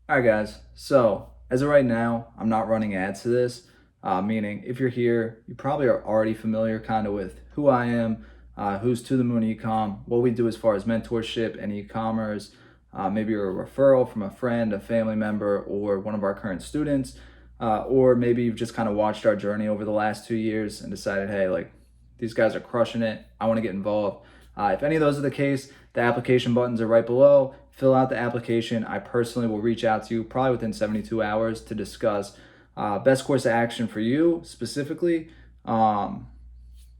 All right, guys. So as of right now, I'm not running ads to this. Meaning, if you're here, you probably are already familiar kind of with who I am, who's To the Moon Ecom, what we do as far as mentorship and e-commerce. Maybe you're a referral from a friend, a family member, or one of our current students. Or maybe you've just kind of watched our journey over the last 2 years and decided, hey, like these guys are crushing it. I want to get involved. If any of those are the case, the application buttons are right below. Fill out the application. I personally will reach out to you probably within 72 hours to discuss best course of action for you specifically. More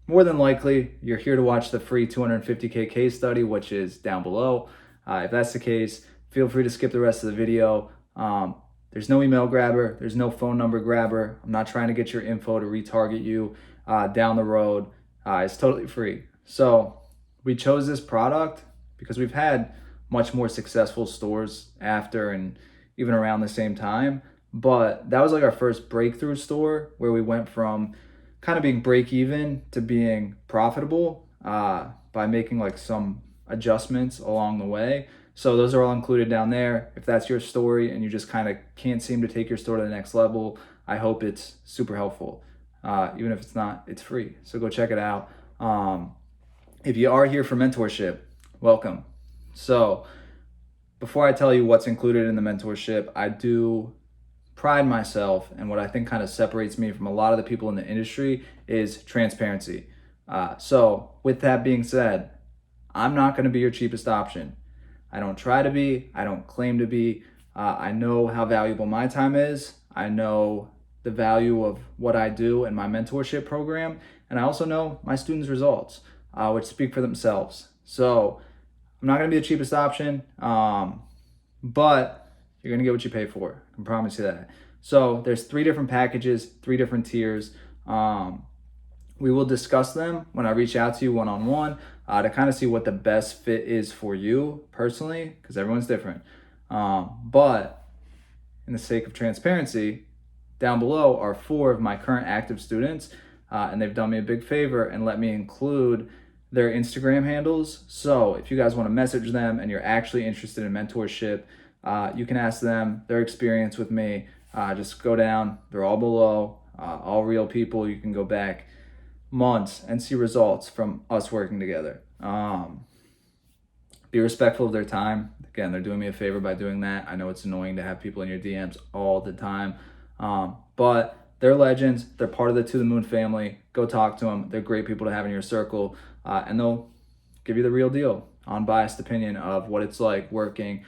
than likely, you're here to watch the free 250K case study, which is down below. If that's the case, feel free to skip the rest of the video. There's no email grabber. There's no phone number grabber. I'm not trying to get your info to retarget you down the road. It's totally free. So we chose this product because we've had much more successful stores after and even around the same time. But that was like our first breakthrough store where we went from kind of being break even to being profitable by making like some adjustments along the way. So those are all included down there. If that's your story and you just kind of can't seem to take your store to the next level, I hope it's super helpful. Even if it's not, it's free. So go check it out. If you are here for mentorship, welcome. So before I tell you what's included in the mentorship, I do pride myself, and what I think kind of separates me from a lot of the people in the industry is transparency. So with that being said, I'm not going to be your cheapest option. I don't try to be. I don't claim to be. I know how valuable my time is. I know the value of what I do in my mentorship program. And I also know my students' results, which speak for themselves. So I'm not going to be the cheapest option, but you're going to get what you pay for. I can promise you that. So there's 3 different packages, 3 different tiers. We will discuss them when I reach out to you one-on-one to kind of see what the best fit is for you personally, because everyone's different. But in the sake of transparency, down below are 4 of my current active students, and they've done me a big favor and let me include their Instagram handles. So if you guys want to message them and you're actually interested in mentorship, you can ask them their experience with me. Just go down. They're all below. All real people. You can go back months and see results from us working together. Be respectful of their time. Again, they're doing me a favor by doing that. I know it's annoying to have people in your DMs all the time, but they're legends. They're part of the To the Moon family. Go talk to them. They're great people to have in your circle, and they'll give you the real deal, unbiased opinion of what it's like working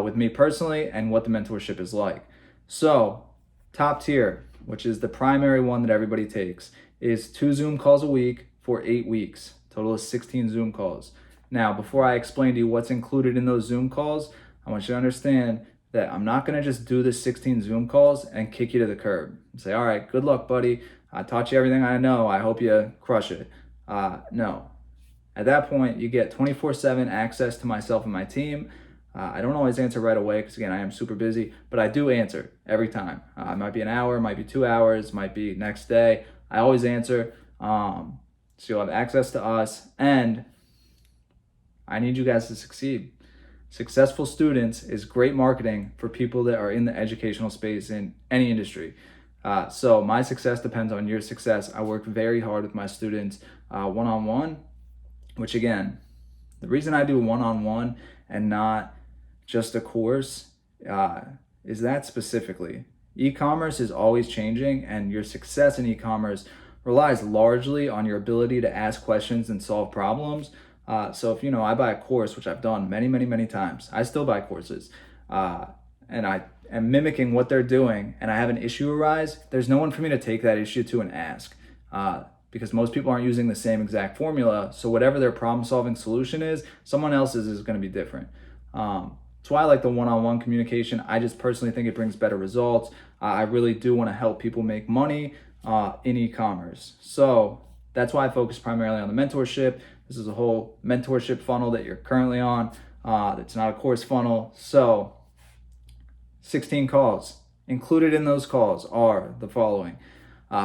with me personally and what the mentorship is like. So top tier, which is the primary one that everybody takes, is 2 Zoom calls a week for 8 weeks. Total of 16 Zoom calls. Now, before I explain to you what's included in those Zoom calls, I want you to understand that I'm not going to just do the 16 Zoom calls and kick you to the curb and say, all right, good luck, buddy. I taught you everything I know. I hope you crush it. No. At that point, you get 24/7 access to myself and my team. I don't always answer right away because, again, I am super busy, but I do answer every time. It might be an hour, might be 2 hours, might be next day. I always answer. So you'll have access to us, and I need you guys to succeed. Successful students is great marketing for people that are in the educational space in any industry. So my success depends on your success. I work very hard with my students one-on-one, which, again, the reason I do one-on-one and not just a course is that specifically. E-commerce is always changing, and your success in e-commerce relies largely on your ability to ask questions and solve problems. So if, I buy a course, which I've done many, many, many times, I still buy courses, and I am mimicking what they're doing, and I have an issue arise, there's no one for me to take that issue to and ask, because most people aren't using the same exact formula. So whatever their problem-solving solution is, someone else's is going to be different. That's why I like the one-on-one communication. I just personally think it brings better results. I really do want to help people make money in e-commerce. So that's why I focus primarily on the mentorship. This is a whole mentorship funnel that you're currently on. It's not a course funnel. So 16 calls. Included in those calls are the following.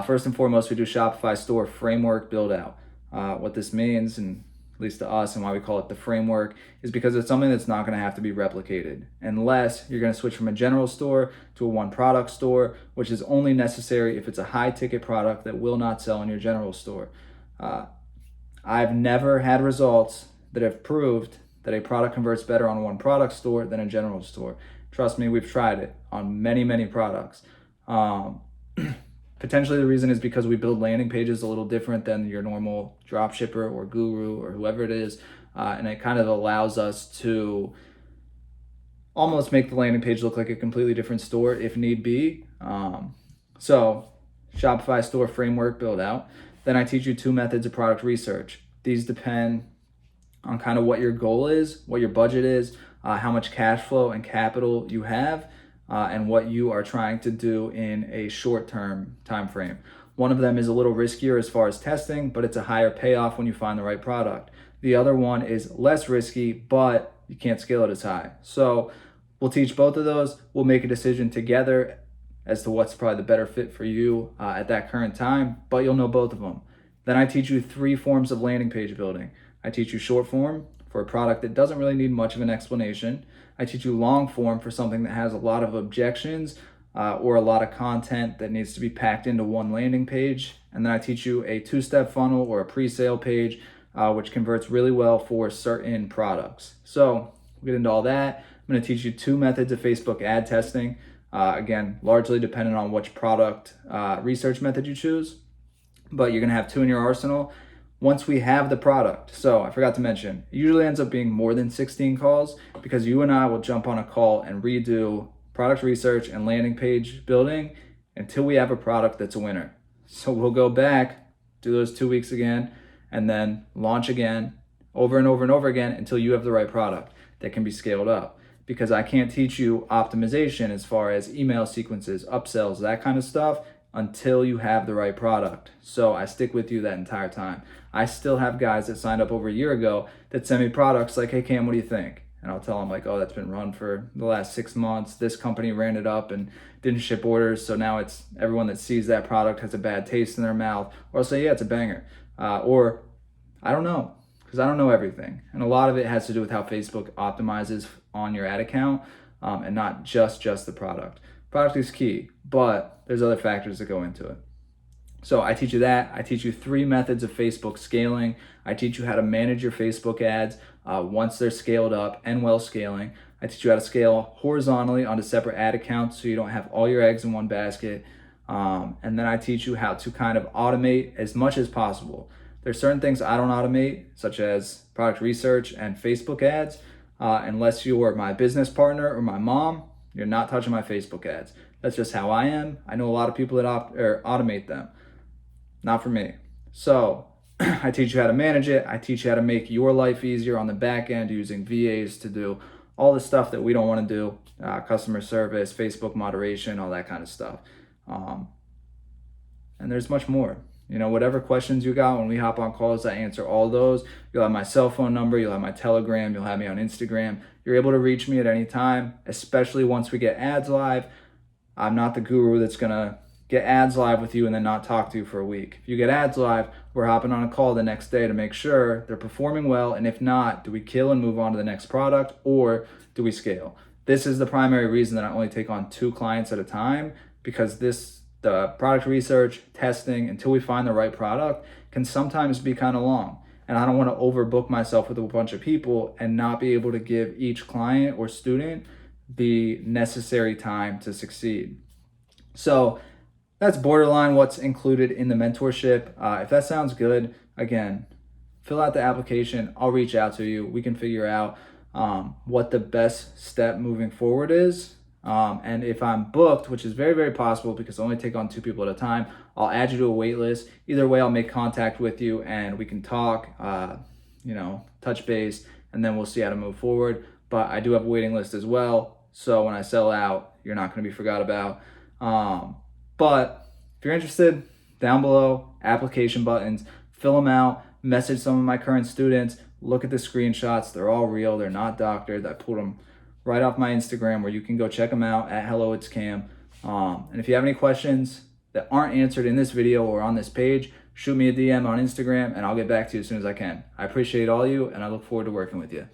First and foremost, we do Shopify store framework build out. What this means, and at least to us, and why we call it the framework, is because it's something that's not going to have to be replicated unless you're going to switch from a general store to a one product store, which is only necessary if it's a high ticket product that will not sell in your general store. I've never had results that have proved that a product converts better on one product store than a general store. Trust me, we've tried it on many, many products. Potentially the reason is because we build landing pages a little different than your normal drop shipper or guru or whoever it is. And it kind of allows us to almost make the landing page look like a completely different store if need be. So Shopify store framework build out. Then I teach you 2 methods of product research. These depend on kind of what your goal is, what your budget is, how much cash flow and capital you have, and what you are trying to do in a short-term time frame. One of them is a little riskier as far as testing, but it's a higher payoff when you find the right product. The other one is less risky, but you can't scale it as high. So we'll teach both of those. We'll make a decision together as to what's probably the better fit for you at that current time, but you'll know both of them. Then I teach you 3 forms of landing page building. I teach you short form for a product that doesn't really need much of an explanation. I teach you long form for something that has a lot of objections or a lot of content that needs to be packed into one landing page. And then I teach you a 2-step funnel or a pre-sale page, which converts really well for certain products. So we'll get into all that. I'm going to teach you 2 methods of Facebook ad testing. Again, largely dependent on which product research method you choose, but you're going to have 2 in your arsenal once we have the product. So I forgot to mention, it usually ends up being more than 16 calls because you and I will jump on a call and redo product research and landing page building until we have a product that's a winner. So we'll go back, do those 2 weeks again, and then launch again over and over and over again until you have the right product that can be scaled up. Because I can't teach you optimization as far as email sequences, upsells, that kind of stuff until you have the right product. So I stick with you that entire time. I still have guys that signed up over a year ago that send me products like, hey Cam, what do you think? And I'll tell them like, oh, that's been run for the last 6 months. This company ran it up and didn't ship orders. So now it's everyone that sees that product has a bad taste in their mouth. Or I'll say, yeah, it's a banger. Or I don't know, because I don't know everything. And a lot of it has to do with how Facebook optimizes on your ad account and not just the product. Product is key, but there's other factors that go into it. So I teach you that. I teach you 3 methods of Facebook scaling. I teach you how to manage your Facebook ads once they're scaled up and well scaling. I teach you how to scale horizontally onto separate ad accounts so you don't have all your eggs in one basket. And then I teach you how to kind of automate as much as possible. There's certain things I don't automate, such as product research and Facebook ads. Unless you're my business partner or my mom, you're not touching my Facebook ads. That's just how I am. I know a lot of people that automate them. Not for me. So I teach you how to manage it. I teach you how to make your life easier on the back end using VAs to do all the stuff that we don't want to do, customer service, Facebook moderation, all that kind of stuff. And there's much more. You know, whatever questions you got when we hop on calls, I answer all those. You'll have my cell phone number, you'll have my Telegram, you'll have me on Instagram. You're able to reach me at any time, especially once we get ads live. I'm not the guru that's gonna get ads live with you and then not talk to you for a week. If you get ads live, we're hopping on a call the next day to make sure they're performing well, and if not, do we kill and move on to the next product, or do we scale? This is the primary reason that I only take on 2 clients at a time, because the product research, testing, until we find the right product can sometimes be kind of long. And I don't want to overbook myself with a bunch of people and not be able to give each client or student the necessary time to succeed. So that's borderline what's included in the mentorship. If that sounds good, again, fill out the application. I'll reach out to you. We can figure out what the best step moving forward is. And if I'm booked, which is very, very possible because I only take on 2 people at a time, I'll add you to a wait list. Either way, I'll make contact with you and we can talk, touch base, and then we'll see how to move forward. But I do have a waiting list as well. So when I sell out, you're not going to be forgot about. But if you're interested, down below, application buttons, fill them out, message some of my current students, look at the screenshots. They're all real. They're not doctored. I pulled them right off my Instagram, where you can go check them out at Hello It's Cam. And if you have any questions that aren't answered in this video or on this page, shoot me a DM on Instagram and I'll get back to you as soon as I can. I appreciate all you and I look forward to working with you.